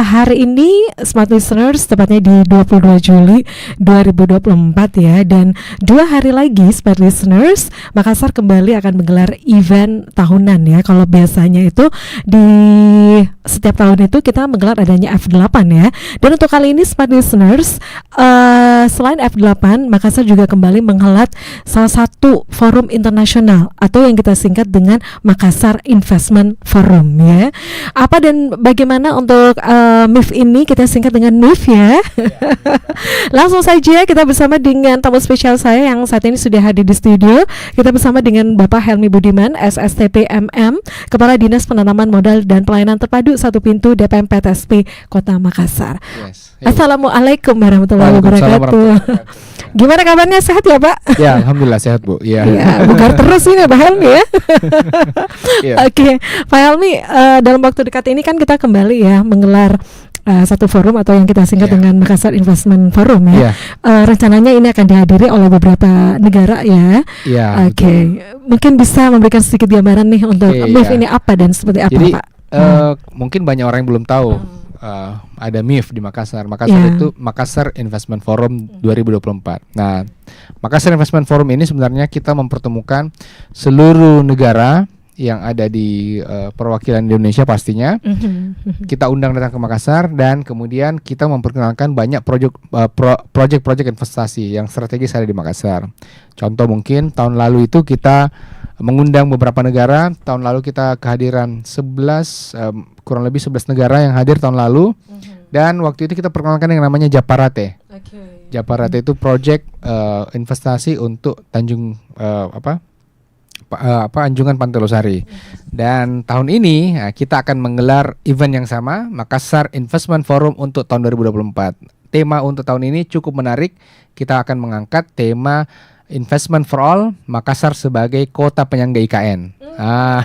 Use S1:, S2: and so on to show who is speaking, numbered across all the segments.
S1: hari ini Smart Listeners tepatnya di 22 Juli 2024 ya, dan 2 hari lagi Smart Listeners Makassar kembali akan menggelar event tahunan ya. Kalau biasanya itu di setiap tahun itu kita menggelar adanya F8 ya. Dan untuk kali ini Smart Listeners selain F8, Makassar juga kembali menghelat salah satu forum internasional atau yang kita singkat dengan Makassar Investment Forum ya. Apa dan bagaimana untuk MIF ini, kita singkat dengan MIF ya. Langsung saja kita bersama dengan tamu spesial saya yang saat ini sudah hadir di studio. Kita bersama dengan Bapak Helmi Budiman, SSTP MM, Kepala Dinas Penanaman Modal dan Pelayanan Terpadu Satu Pintu DPM PTSP Kota Makassar. Assalamualaikum warahmatullahi wabarakatuh. Gimana kabarnya, sehat ya Pak?
S2: Ya, alhamdulillah sehat Bu.
S1: Ya, bugar terus ini Pak Helmi ya. Oke, Pak Helmi, dalam waktu dekat ini kan kita kembali ya menggelar satu forum atau yang kita singkat dengan Makassar Investment Forum ya. Rencananya ini akan dihadiri oleh beberapa negara ya. Oke. Mungkin bisa memberikan sedikit gambaran nih untuk MIF ini apa dan seperti apa. Jadi, Pak?
S2: Mungkin banyak orang yang belum tahu ada MIF di Makassar. Makassar itu Makassar Investment Forum 2024. Nah, Makassar Investment Forum ini sebenarnya kita mempertemukan seluruh negara yang ada di perwakilan Indonesia pastinya. Kita undang datang ke Makassar dan kemudian kita memperkenalkan banyak proyek investasi yang strategis ada di Makassar. Contoh mungkin tahun lalu itu kita mengundang beberapa negara. Tahun lalu kita kehadiran kurang lebih 11 negara yang hadir tahun lalu. Dan waktu itu kita perkenalkan yang namanya Japarate. Japarate itu proyek investasi untuk Anjungan Pantai Losari. Dan tahun ini kita akan menggelar event yang sama, Makassar Investment Forum untuk tahun 2024. Tema untuk tahun ini cukup menarik. Kita akan mengangkat tema Investment for All, Makassar sebagai kota penyangga IKN. Karena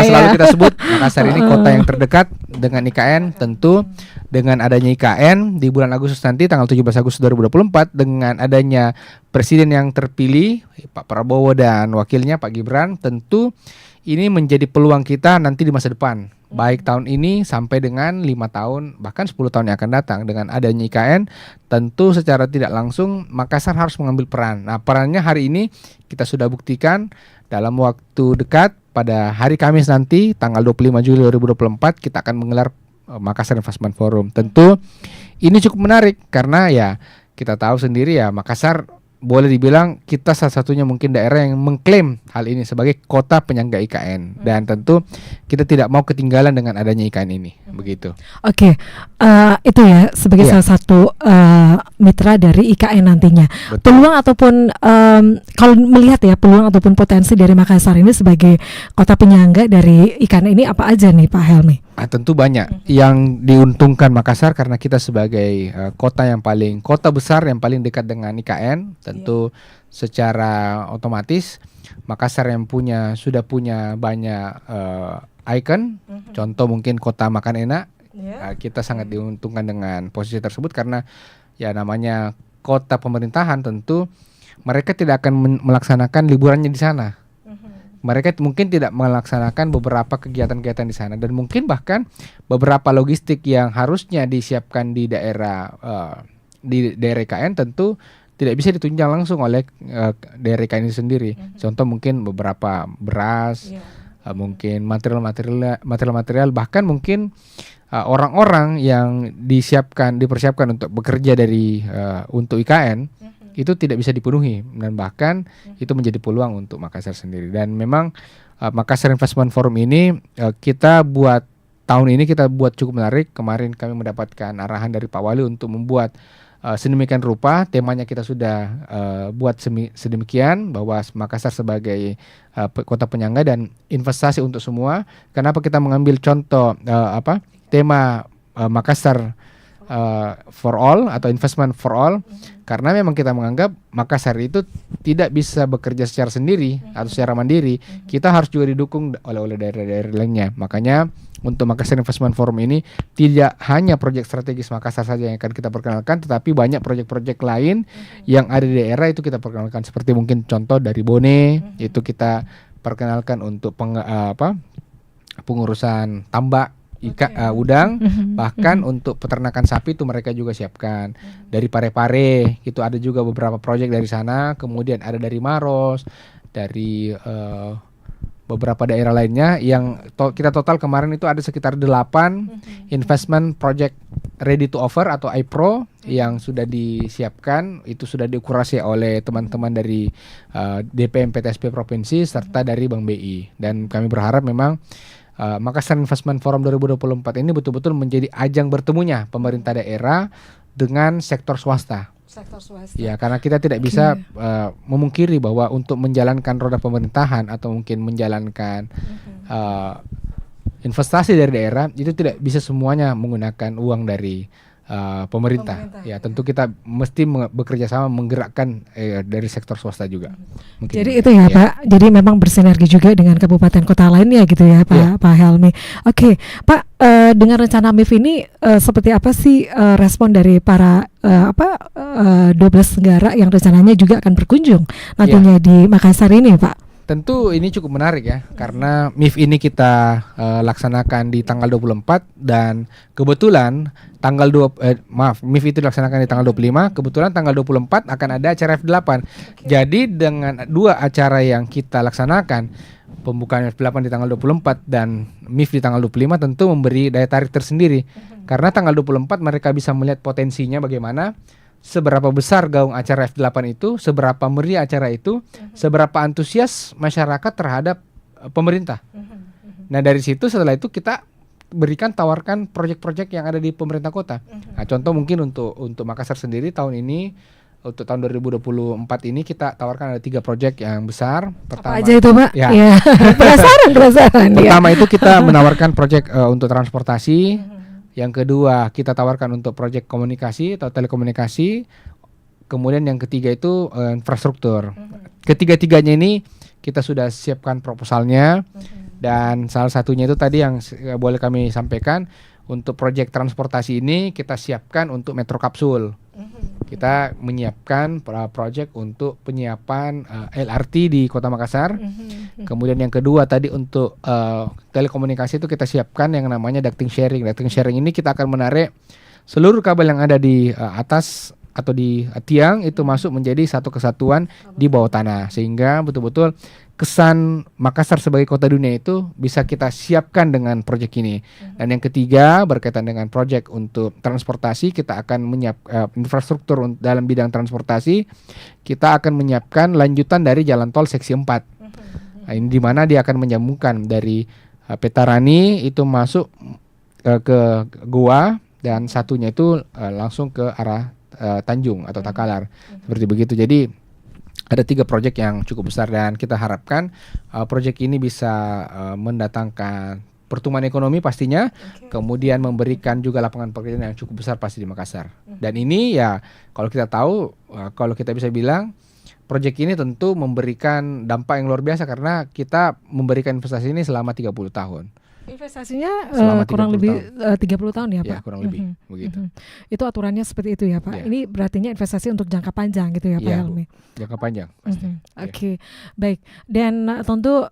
S2: selalu kita sebut Makassar ini kota yang terdekat dengan IKN. Tentu dengan adanya IKN di bulan Agustus nanti, tanggal 17 Agustus 2024, dengan adanya presiden yang terpilih Pak Prabowo dan wakilnya Pak Gibran, tentu ini menjadi peluang kita nanti di masa depan, baik tahun ini sampai dengan 5 tahun bahkan 10 tahun yang akan datang. Dengan adanya IKN, tentu secara tidak langsung Makassar harus mengambil peran. Nah, perannya hari ini kita sudah buktikan. Dalam waktu dekat pada hari Kamis nanti tanggal 25 Juli 2024 kita akan menggelar Makassar Investment Forum. Tentu ini cukup menarik karena ya kita tahu sendiri ya, Makassar boleh dibilang kita salah satunya mungkin daerah yang mengklaim hal ini sebagai kota penyangga IKN. Dan tentu kita tidak mau ketinggalan dengan adanya IKN ini. Begitu. Oke,
S1: itu ya sebagai salah satu mitra dari IKN nantinya.
S2: Betul.
S1: Peluang ataupun kalau melihat ya peluang ataupun potensi dari Makassar ini sebagai kota penyangga dari IKN ini apa aja nih Pak Helmi?
S2: Tentu banyak yang diuntungkan Makassar karena kita sebagai kota besar yang paling dekat dengan IKN. Tentu secara otomatis Makassar yang sudah punya banyak ikon. Contoh mungkin kota makan enak. Kita sangat diuntungkan dengan posisi tersebut karena ya namanya kota pemerintahan, tentu mereka tidak akan melaksanakan liburannya di sana. Mereka mungkin tidak melaksanakan beberapa kegiatan-kegiatan di sana, dan mungkin bahkan beberapa logistik yang harusnya disiapkan di daerah IKN tentu tidak bisa ditunjang langsung oleh daerah IKN ini sendiri. Contoh mungkin beberapa beras, mungkin material, bahkan mungkin orang-orang yang dipersiapkan untuk bekerja untuk IKN itu tidak bisa dipenuhi, dan bahkan itu menjadi peluang untuk Makassar sendiri. Dan memang Makassar Investment Forum ini tahun ini kita buat cukup menarik. Kemarin kami mendapatkan arahan dari Pak Wali untuk membuat sedemikian rupa. Temanya kita sudah buat sedemikian bahwa Makassar sebagai kota penyangga dan investasi untuk semua. Kenapa kita mengambil contoh tema Makassar for all atau investment for all? Karena memang kita menganggap Makassar itu tidak bisa bekerja secara sendiri atau secara mandiri. Kita harus juga didukung oleh daerah-daerah lainnya. Makanya untuk Makassar Investment Forum ini tidak hanya proyek strategis Makassar saja yang akan kita perkenalkan, tetapi banyak proyek-proyek lain yang ada di daerah itu kita perkenalkan. Seperti mungkin contoh dari Bone, itu kita perkenalkan untuk pengurusan tambak udang, bahkan untuk peternakan sapi itu mereka juga siapkan. Dari Parepare itu ada juga beberapa proyek dari sana, kemudian ada dari Maros, dari beberapa daerah lainnya yang kita total kemarin itu ada sekitar 8 investment project ready to offer atau IPRO yang sudah disiapkan, itu sudah dikurasi oleh teman-teman dari DPM PTSP provinsi serta dari Bank BI, dan kami berharap memang Makassar Investment Forum 2024 ini betul-betul menjadi ajang bertemunya pemerintah daerah dengan sektor swasta. Ya, karena kita tidak bisa memungkiri bahwa untuk menjalankan roda pemerintahan atau mungkin menjalankan investasi dari daerah itu tidak bisa semuanya menggunakan uang dari pemerintah. Ya, tentu kita mesti bekerja sama menggerakkan dari sektor swasta juga. Mungkin
S1: jadi itu ya, Pak. Jadi memang bersinergi juga dengan kabupaten kota lainnya gitu ya, Pak Helmi. Oke, Pak, dengan rencana MIF ini seperti apa sih respon dari para 12 negara yang rencananya juga akan berkunjung nantinya di Makassar ini, Pak?
S2: Tentu ini cukup menarik ya, karena MIF ini kita laksanakan di tanggal 24 dan kebetulan MIF itu dilaksanakan di tanggal 25, kebetulan tanggal 24 akan ada acara F8. Jadi dengan 2 acara yang kita laksanakan, pembukaan F8 di tanggal 24 dan MIF di tanggal 25 tentu memberi daya tarik tersendiri. Karena tanggal 24 mereka bisa melihat potensinya bagaimana, seberapa besar gaung acara F8 itu, seberapa meriah acara itu, seberapa antusias masyarakat terhadap pemerintah. Nah, dari situ setelah itu kita tawarkan proyek-proyek yang ada di pemerintah kota. Nah, contoh mungkin untuk Makassar sendiri tahun ini, untuk tahun 2024 ini kita tawarkan ada 3 proyek yang besar.
S1: Pertama, apa aja itu, Pak?
S2: Ya.
S1: Penasaran.
S2: Pertama itu kita menawarkan proyek untuk transportasi. Yang kedua kita tawarkan untuk proyek komunikasi atau telekomunikasi. Kemudian yang ketiga itu infrastruktur. Ketiga-tiganya ini kita sudah siapkan proposalnya. Dan salah satunya itu tadi yang boleh kami sampaikan, untuk proyek transportasi ini kita siapkan untuk metro kapsul. Kita menyiapkan proyek untuk penyiapan LRT di Kota Makassar. Kemudian yang kedua tadi untuk telekomunikasi itu kita siapkan yang namanya ducting sharing. Ducting sharing ini kita akan menarik seluruh kabel yang ada di atas atau di tiang itu masuk menjadi satu kesatuan di bawah tanah, sehingga betul-betul kesan Makassar sebagai kota dunia itu bisa kita siapkan dengan proyek ini. Dan yang ketiga berkaitan dengan proyek untuk transportasi, kita akan menyiapkan infrastruktur dalam bidang transportasi. Kita akan menyiapkan lanjutan dari jalan tol seksi 4. Nah, ini di mana dia akan menyambungkan dari Petarani itu masuk ke Goa, dan satunya itu langsung ke arah Tanjung atau Takalar. Seperti begitu. Jadi ada 3 proyek yang cukup besar, dan kita harapkan proyek ini bisa mendatangkan pertumbuhan ekonomi pastinya, kemudian memberikan juga lapangan pekerjaan yang cukup besar pasti di Makassar. Dan ini ya kalau kita tahu, kalau kita bisa bilang proyek ini tentu memberikan dampak yang luar biasa, karena kita memberikan investasi ini selama 30 tahun.
S1: Investasinya kurang lebih 30 tahun ya, Pak?
S2: Ya, kurang lebih begitu.
S1: Itu aturannya seperti itu ya, Pak? Ini berartinya investasi untuk jangka panjang gitu ya, Pak Helmi?
S2: Jangka panjang pasti.
S1: Oke, baik. Dan tentu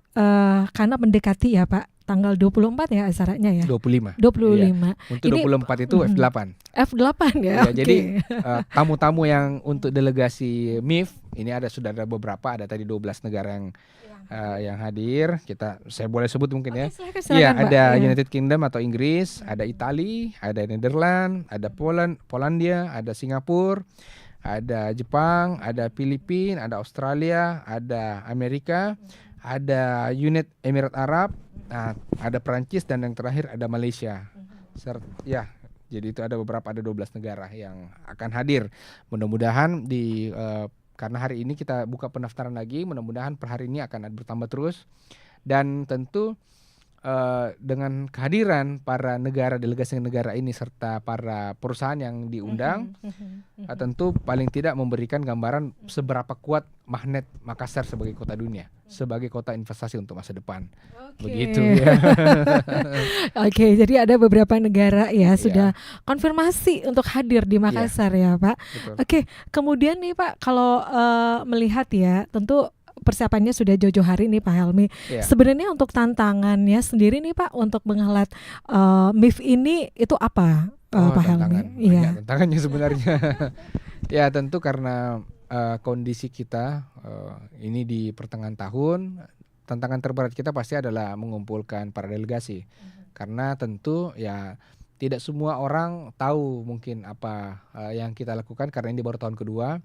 S1: karena mendekati ya, Pak, tanggal 24 ya acaranya ya?
S2: 25. Ya. Untuk ini, 24 itu F8.
S1: F8 ya?
S2: Jadi tamu-tamu yang untuk delegasi MIF, ini sudah ada beberapa, ada tadi 12 negara yang hadir. Saya boleh sebut mungkin ya. Iya, ada United Kingdom atau Inggris, ada Italia, ada Netherlands, ada Polandia, ada Singapura, ada Jepang, ada Filipina, ada Australia, ada Amerika, ada United Emirat Arab, ada Perancis, dan yang terakhir ada Malaysia. Ya, jadi itu ada 12 negara yang akan hadir. Mudah-mudahan karena hari ini kita buka pendaftaran lagi, mudah-mudahan per hari ini akan bertambah terus. Dan tentu dengan kehadiran para delegasi negara ini serta para perusahaan yang diundang, tentu paling tidak memberikan gambaran seberapa kuat magnet Makassar sebagai kota dunia, sebagai kota investasi untuk masa depan. Begitu ya.
S1: Oke, jadi ada beberapa negara ya sudah konfirmasi untuk hadir di Makassar ya, Pak.
S2: Betul.
S1: Oke, kemudian nih Pak, kalau melihat ya, tentu persiapannya sudah jauh-jauh hari nih Pak Helmi.
S2: Ya.
S1: Sebenarnya untuk tantangannya sendiri nih Pak untuk menghelat MIF ini itu apa Pak Helmi?
S2: Banyak tantangannya sebenarnya. Ya tentu karena kondisi kita ini di pertengahan tahun, tantangan terberat kita pasti adalah mengumpulkan para delegasi. Karena tentu ya tidak semua orang tahu mungkin apa yang kita lakukan karena ini baru tahun kedua.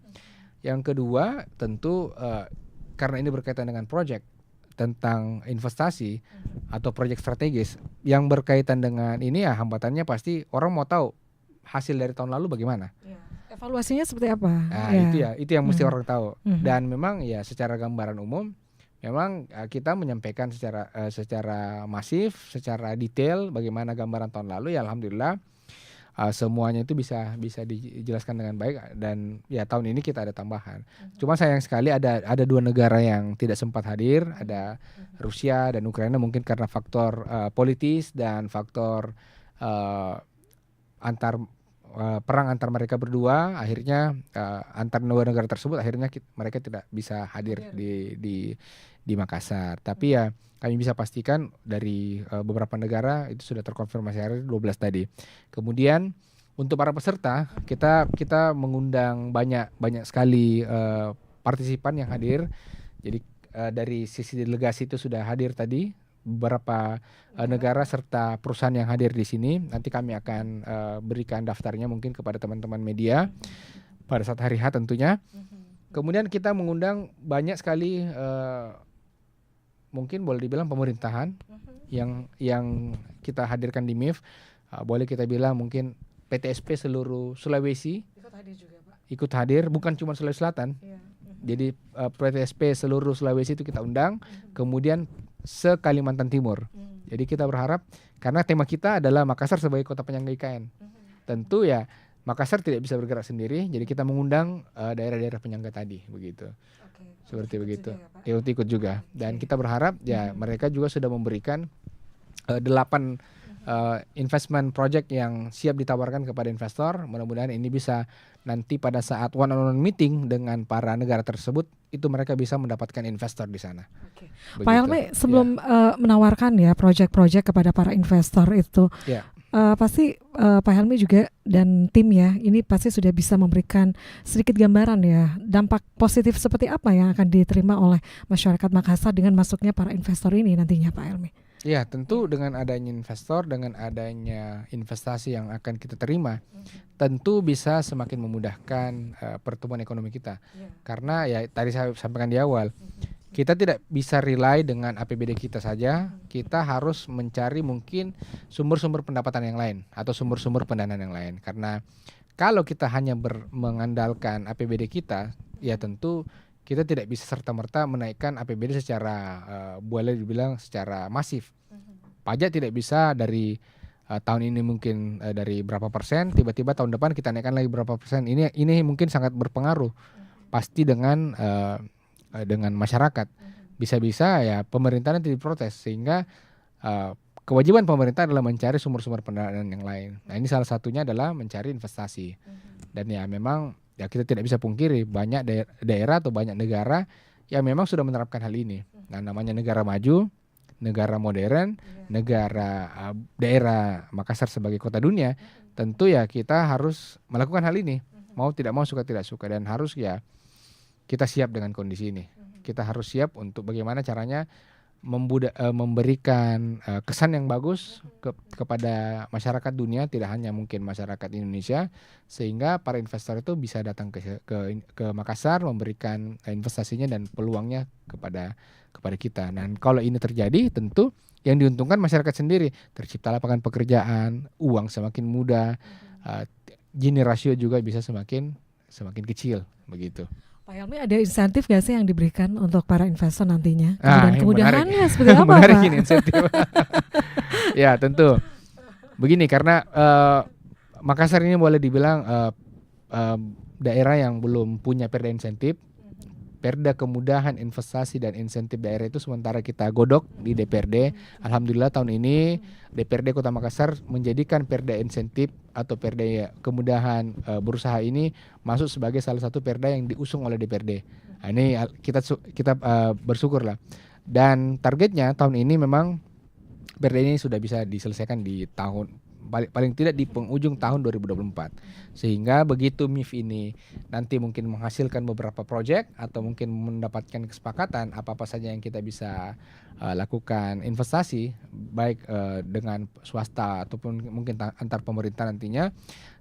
S2: Yang kedua tentu karena ini berkaitan dengan proyek tentang investasi atau proyek strategis yang berkaitan dengan ini ya hambatannya pasti orang mau tahu hasil dari tahun lalu bagaimana.
S1: Evaluasinya seperti apa?
S2: Nah, itu yang mesti orang tahu. Dan memang ya secara gambaran umum memang kita menyampaikan secara masif, secara detail bagaimana gambaran tahun lalu ya alhamdulillah semuanya itu bisa dijelaskan dengan baik dan ya tahun ini kita ada tambahan. Cuma sayang sekali ada 2 negara yang tidak sempat hadir, ada Rusia dan Ukraina mungkin karena faktor politis dan faktor perang antar mereka berdua akhirnya antar 2 negara tersebut akhirnya mereka tidak bisa hadir di Makassar. Tapi ya kami bisa pastikan dari beberapa negara itu sudah terkonfirmasi hari 12 tadi. Kemudian untuk para peserta kita mengundang banyak sekali partisipan yang hadir. Jadi dari sisi delegasi itu sudah hadir tadi beberapa negara serta perusahaan yang hadir di sini. Nanti kami akan berikan daftarnya mungkin kepada teman-teman media pada saat hari H tentunya. Kemudian kita mengundang banyak sekali mungkin boleh dibilang pemerintahan yang kita hadirkan di MIF. Boleh kita bilang mungkin PTSP seluruh Sulawesi ikut hadir, bukan cuma Sulawesi Selatan. Jadi PTSP seluruh Sulawesi itu kita undang, kemudian se-Kalimantan Timur. Jadi kita berharap karena tema kita adalah Makassar sebagai kota penyangga IKN. Tentu ya Makassar tidak bisa bergerak sendiri, jadi kita mengundang daerah-daerah penyangga tadi begitu. Seperti begitu. Ya ikut juga. Dan kita berharap ya mereka juga sudah memberikan 8 investment project yang siap ditawarkan kepada investor. Mudah-mudahan ini bisa nanti pada saat one-on-one meeting dengan para negara tersebut itu mereka bisa mendapatkan investor di sana.
S1: Pak Helmi sebelum menawarkan ya proyek-proyek kepada para investor itu, pasti Pak Helmi juga dan tim ya ini pasti sudah bisa memberikan sedikit gambaran ya dampak positif seperti apa yang akan diterima oleh masyarakat Makassar dengan masuknya para investor ini nantinya Pak Helmi.
S2: Ya tentu dengan adanya investor, dengan adanya investasi yang akan kita terima, tentu bisa semakin memudahkan pertumbuhan ekonomi kita. Karena ya tadi saya sampaikan di awal, kita tidak bisa rely dengan APBD kita saja, kita harus mencari mungkin sumber-sumber pendapatan yang lain atau sumber-sumber pendanaan yang lain. Karena kalau kita hanya mengandalkan APBD kita, ya tentu kita tidak bisa serta-merta menaikkan APBD secara boleh dibilang secara masif. Pajak tidak bisa dari tahun ini mungkin dari berapa persen, tiba-tiba tahun depan kita naikkan lagi berapa persen. Ini mungkin sangat berpengaruh. Pasti dengan masyarakat. Bisa-bisa ya pemerintah nanti diprotes sehingga kewajiban pemerintah adalah mencari sumber-sumber pendanaan yang lain. Nah ini salah satunya adalah mencari investasi. Dan ya memang ya kita tidak bisa pungkiri banyak daerah atau banyak negara yang memang sudah menerapkan hal ini. Nah namanya negara maju, negara modern, negara daerah Makassar sebagai kota dunia, tentu ya kita harus melakukan hal ini. Mau tidak mau, suka tidak suka, dan harus ya kita siap dengan kondisi ini. Kita harus siap untuk bagaimana caranya memberikan kesan yang bagus kepada masyarakat dunia, tidak hanya mungkin masyarakat Indonesia, sehingga para investor itu bisa datang ke Makassar, memberikan investasinya dan peluangnya kepada kita. Dan kalau ini terjadi, tentu yang diuntungkan masyarakat sendiri, tercipta lapangan pekerjaan, uang semakin mudah, Gini rasio juga bisa semakin kecil begitu.
S1: Pak Helmi, ada insentif gak sih yang diberikan untuk para investor nantinya?
S2: Kemudahannya
S1: seperti apa
S2: menarik
S1: Pak?
S2: Ini insentif. Ya tentu. Begini, karena Makassar ini boleh dibilang daerah yang belum punya perda insentif. Perda kemudahan investasi dan insentif daerah itu sementara kita godok di DPRD. Alhamdulillah tahun ini DPRD Kota Makassar menjadikan perda insentif atau perda kemudahan berusaha ini masuk sebagai salah satu perda yang diusung oleh DPRD. Nah, ini kita bersyukur lah. Dan targetnya tahun ini memang perda ini sudah bisa diselesaikan di paling tidak di penghujung tahun 2024. Sehingga begitu MIF ini nanti mungkin menghasilkan beberapa proyek atau mungkin mendapatkan kesepakatan apa-apa saja yang kita bisa lakukan investasi baik dengan swasta ataupun mungkin antar pemerintah nantinya,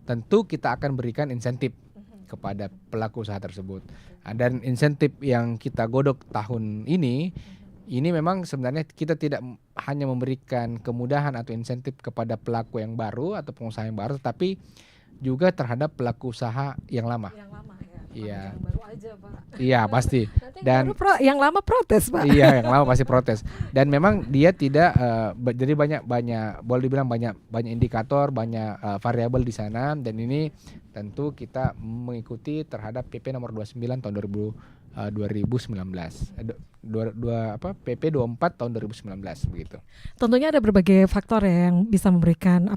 S2: tentu kita akan berikan insentif kepada pelaku usaha tersebut. Dan insentif yang kita godok tahun ini memang sebenarnya kita tidak hanya memberikan kemudahan atau insentif kepada pelaku yang baru atau pengusaha yang baru, tetapi juga terhadap pelaku usaha yang lama.
S1: Yang lama ya.
S2: Iya.
S1: Yang baru aja, Pak.
S2: Iya, pasti.
S1: Nanti
S2: Dan
S1: yang lama protes, Pak.
S2: iya, yang lama pasti protes. Dan memang dia tidak jadi banyak boleh dibilang banyak indikator, banyak variabel di sana, dan ini tentu kita mengikuti terhadap PP nomor 29 tahun 2019. PP 24 tahun 2019 begitu.
S1: Tentunya ada berbagai faktor ya yang bisa memberikan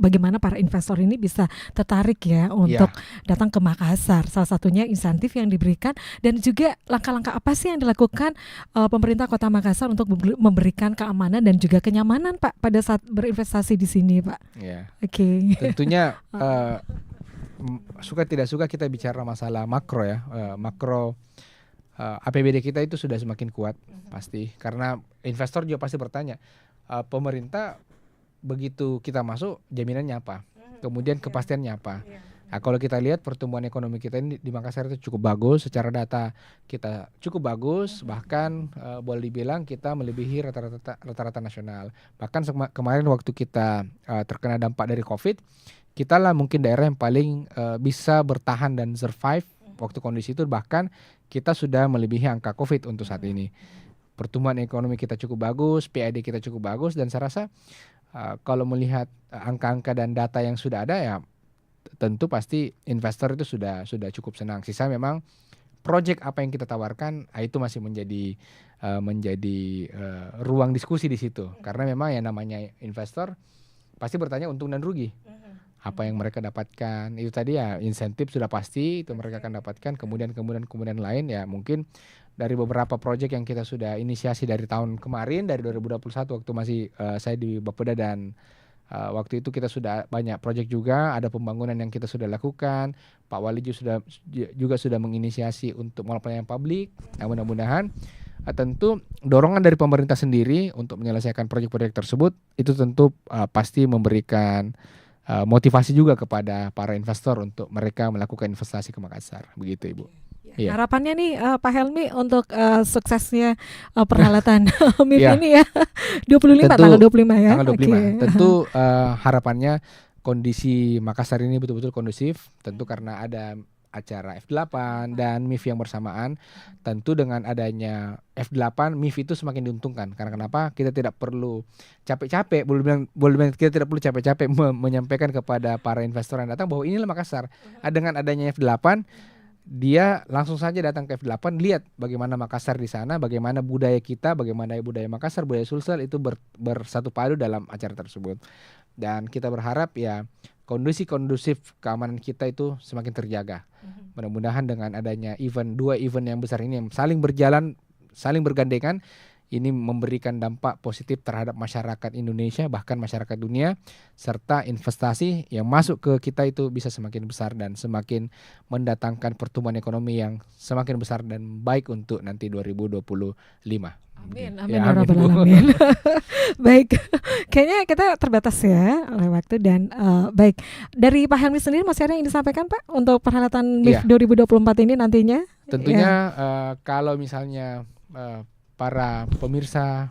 S1: bagaimana para investor ini bisa tertarik ya untuk datang ke Makassar. Salah satunya insentif yang diberikan dan juga langkah-langkah apa sih yang dilakukan pemerintah Kota Makassar untuk memberikan keamanan dan juga kenyamanan, Pak, pada saat berinvestasi di sini, Pak.
S2: Iya.
S1: Oke.
S2: Tentunya suka tidak suka kita bicara masalah makro ya. Makro APBD kita itu sudah semakin kuat pasti, karena investor juga pasti bertanya, pemerintah begitu kita masuk jaminannya apa, kemudian kepastiannya apa. Nah, kalau kita lihat pertumbuhan ekonomi kita ini di Makassar itu cukup bagus, secara data kita cukup bagus, bahkan boleh dibilang kita melebihi rata-rata nasional. Bahkan kemarin waktu kita terkena dampak dari COVID, kita lah mungkin daerah yang paling bisa bertahan dan survive waktu kondisi itu, bahkan kita sudah melebihi angka COVID untuk saat ini. Pertumbuhan ekonomi kita cukup bagus, PAD kita cukup bagus, dan saya rasa kalau melihat angka-angka dan data yang sudah ada ya tentu pasti investor itu sudah cukup senang. Sisa memang proyek apa yang kita tawarkan itu masih menjadi ruang diskusi di situ, karena memang yang namanya investor pasti bertanya untung dan rugi. Apa yang mereka dapatkan itu tadi ya, insentif sudah pasti itu mereka akan dapatkan, kemudian lain ya mungkin dari beberapa proyek yang kita sudah inisiasi dari tahun kemarin, dari 2021 waktu masih saya di Bapeda, dan waktu itu kita sudah banyak proyek juga, ada pembangunan yang kita sudah lakukan. Pak Wali juga sudah menginisiasi untuk mall pelayanan publik. Nah, mudah-mudahan tentu dorongan dari pemerintah sendiri untuk menyelesaikan proyek-proyek tersebut itu tentu pasti memberikan motivasi juga kepada para investor untuk mereka melakukan investasi ke Makassar, begitu Ibu.
S1: Ya. Harapannya nih Pak Helmi untuk suksesnya perhelatan MIF ini ya 25 tanggal 25 ya.
S2: Tanggal 25. Tentu harapannya kondisi Makassar ini betul-betul kondusif, tentu karena ada acara F8 dan MIF yang bersamaan. Tentu dengan adanya F8, MIF itu semakin diuntungkan. Karena kenapa? Kita tidak perlu capek-capek, boleh bilang kita tidak perlu capek-capek menyampaikan kepada para investor yang datang bahwa inilah Makassar. Dengan adanya F8, dia langsung saja datang ke F8, lihat bagaimana Makassar di sana, bagaimana budaya kita, bagaimana budaya Makassar, budaya Sulsel itu bersatu padu dalam acara tersebut. Dan kita berharap ya kondusif keamanan kita itu semakin terjaga. Mudah-mudahan dengan adanya dua event yang besar ini yang saling berjalan, saling bergandengan, ini memberikan dampak positif terhadap masyarakat Indonesia, bahkan masyarakat dunia, serta investasi yang masuk ke kita itu bisa semakin besar dan semakin mendatangkan pertumbuhan ekonomi yang semakin besar dan baik untuk nanti 2025.
S1: Amin, amin, ya rabbal alamin. Baik, kayaknya kita terbatas ya oleh waktu, dan baik, dari Pak Helmi sendiri masih ada yang disampaikan Pak untuk perhelatan MIF 2024 ini nantinya?
S2: Tentunya kalau misalnya para pemirsa,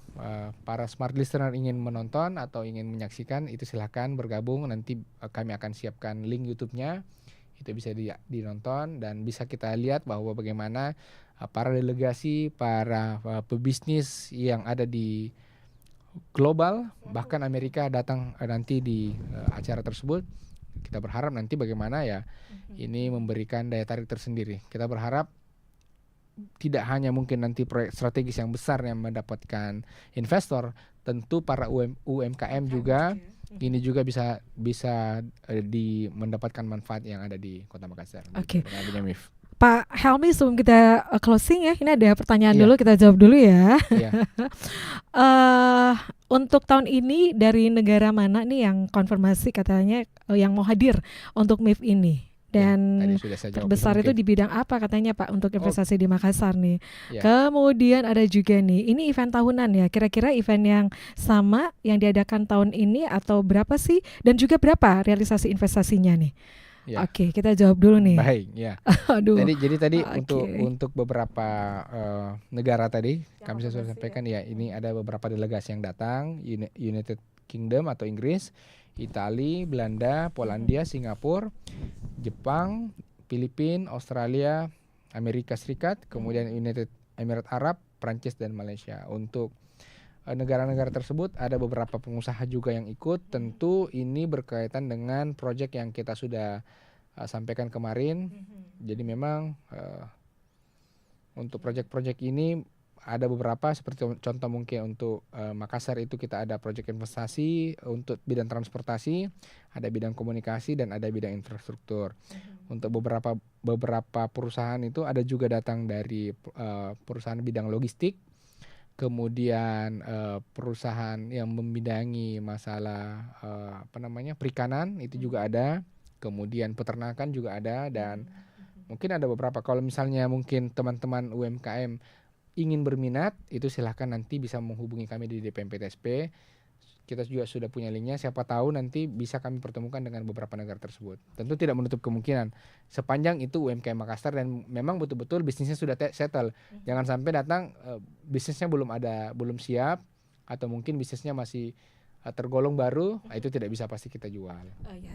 S2: para smart listener ingin menonton atau ingin menyaksikan, itu silakan bergabung, nanti kami akan siapkan link YouTube-nya, itu bisa dinonton dan bisa kita lihat bahwa bagaimana para delegasi, para pebisnis yang ada di global, bahkan Amerika datang nanti di acara tersebut. Kita berharap nanti bagaimana ya ini memberikan daya tarik tersendiri. Kita berharap tidak hanya mungkin nanti proyek strategis yang besar yang mendapatkan investor, tentu para UMKM juga ini juga bisa mendapatkan manfaat yang ada di Kota Makassar.
S1: Oke.
S2: Dengan MIF.
S1: Pak Helmi, sebelum kita closing ya, ini ada pertanyaan
S2: Iya.
S1: dulu, kita jawab dulu ya.
S2: Iya.
S1: Untuk tahun ini dari negara mana nih yang konfirmasi katanya yang mau hadir untuk MIF ini? Dan
S2: Tadi sudah saya jawab
S1: terbesar itu
S2: mungkin.
S1: di bidang apa katanya Pak untuk investasi di Makassar nih.
S2: Ya.
S1: Kemudian ada juga nih, ini event tahunan ya. Kira-kira event yang sama yang diadakan tahun ini atau berapa sih? Dan juga berapa realisasi investasinya nih?
S2: Ya.
S1: Oke, kita jawab dulu nih.
S2: Baik, ya.
S1: Aduh.
S2: Jadi tadi
S1: Oke.
S2: untuk beberapa negara tadi kami sudah
S1: konfirmasi
S2: sampaikan ya, ini ada beberapa delegasi yang datang, United Kingdom atau Inggris, Italia, Belanda, Polandia, Singapura, Jepang, Filipina, Australia, Amerika Serikat, kemudian United Emirat Arab, Prancis dan Malaysia. Untuk negara-negara tersebut ada beberapa pengusaha juga yang ikut. Tentu ini berkaitan dengan proyek yang kita sudah sampaikan kemarin. Jadi memang untuk proyek-proyek ini ada beberapa, seperti contoh mungkin untuk Makassar itu kita ada proyek investasi untuk bidang transportasi, ada bidang komunikasi dan ada bidang infrastruktur. Untuk beberapa perusahaan itu ada juga datang dari perusahaan bidang logistik, kemudian perusahaan yang membidangi masalah perikanan itu juga ada, kemudian peternakan juga ada, dan mungkin ada beberapa. Kalau misalnya mungkin teman-teman UMKM ingin berminat, itu silahkan nanti bisa menghubungi kami di DPMPTSP. Kita juga sudah punya linknya, siapa tahu nanti bisa kami pertemukan dengan beberapa negara tersebut. Tentu tidak menutup kemungkinan, sepanjang itu UMKM Makassar dan memang betul-betul bisnisnya sudah settle. Jangan sampai datang bisnisnya belum siap, atau mungkin bisnisnya masih tergolong baru, itu tidak bisa pasti kita jual.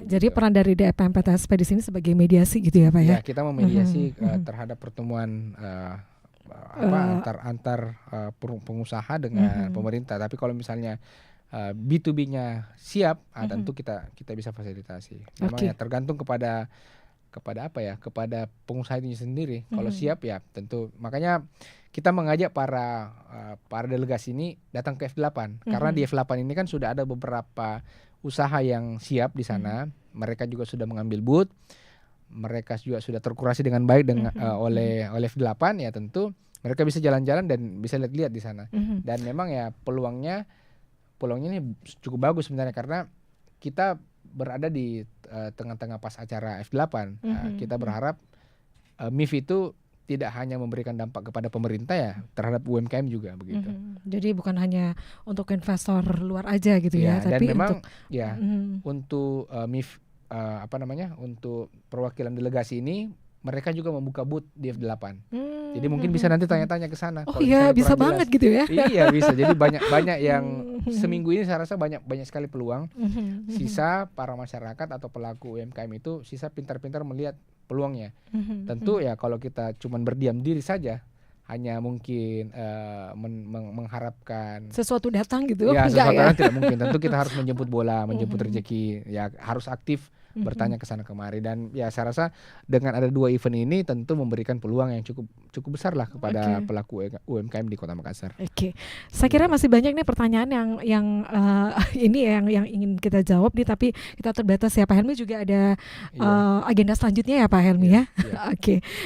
S1: Jadi peran dari DPMPTSP di sini sebagai mediasi gitu ya Pak ya?
S2: Ya, kita memediasi terhadap pertemuan antar pengusaha dengan pemerintah. Tapi kalau misalnya B2B-nya siap, tentu kita bisa fasilitasi. Memang ya tergantung kepada kepada pengusaha itu sendiri. Kalau siap ya tentu. Makanya kita mengajak para delegasi ini datang ke F8 karena di F8 ini kan sudah ada beberapa usaha yang siap di sana. Mereka juga sudah mengambil booth. Mereka juga sudah terkurasi dengan baik oleh F8, ya tentu mereka bisa jalan-jalan dan bisa lihat-lihat di sana. Dan memang ya peluangnya ini cukup bagus sebenarnya, karena kita berada di tengah-tengah pas acara F8. Kita berharap MIF itu tidak hanya memberikan dampak kepada pemerintah ya, terhadap UMKM juga begitu.
S1: Jadi bukan hanya untuk investor luar aja gitu ya,
S2: dan
S1: tapi
S2: memang
S1: untuk
S2: untuk MIF untuk perwakilan delegasi ini mereka juga membuka booth di F8. Jadi mungkin bisa nanti tanya-tanya ke sana.
S1: Oh iya, bisa banget gitu ya.
S2: Iya, bisa. Jadi banyak yang seminggu ini saya rasa banyak sekali peluang. Sisa para masyarakat atau pelaku UMKM itu sisa pintar-pintar melihat peluangnya. Tentu ya kalau kita cuma berdiam diri saja, hanya mungkin mengharapkan
S1: sesuatu datang gitu.
S2: Ya, sesuatu datang tidak mungkin. Tentu kita harus menjemput bola, menjemput rezeki. Ya harus aktif bertanya ke sana kemari, dan ya saya rasa dengan ada 2 event ini tentu memberikan peluang yang cukup besar lah kepada pelaku UMKM di Kota Makassar.
S1: Saya kira masih banyak nih pertanyaan yang ini yang ingin kita jawab nih, tapi kita terbatas ya. Pak Helmi juga ada agenda selanjutnya ya Pak Helmi ya.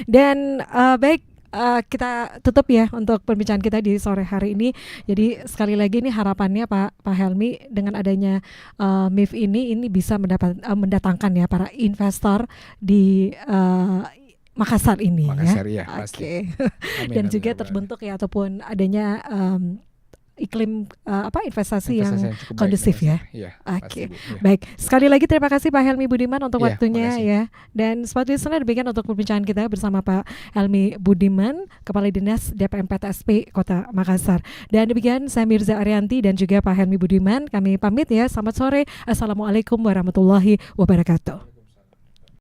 S1: Dan baik, kita tutup ya untuk perbincangan kita di sore hari ini. Jadi sekali lagi ini harapannya Pak Helmi dengan adanya MIF ini bisa mendatangkan ya para investor di Makassar ini.
S2: Makassar ya pasti.
S1: Dan juga terbentuk ya, ataupun adanya iklim investasi yang kondusif ya. Baik, sekali lagi terima kasih Pak Helmi Budiman untuk waktunya ya. Dan Smart Listener, demikian untuk perbincangan kita bersama Pak Helmi Budiman, Kepala Dinas DPMPTSP Kota Makassar. Dan demikian saya Mirza Arianti dan juga Pak Helmi Budiman, kami pamit ya. Selamat sore. Assalamualaikum warahmatullahi wabarakatuh.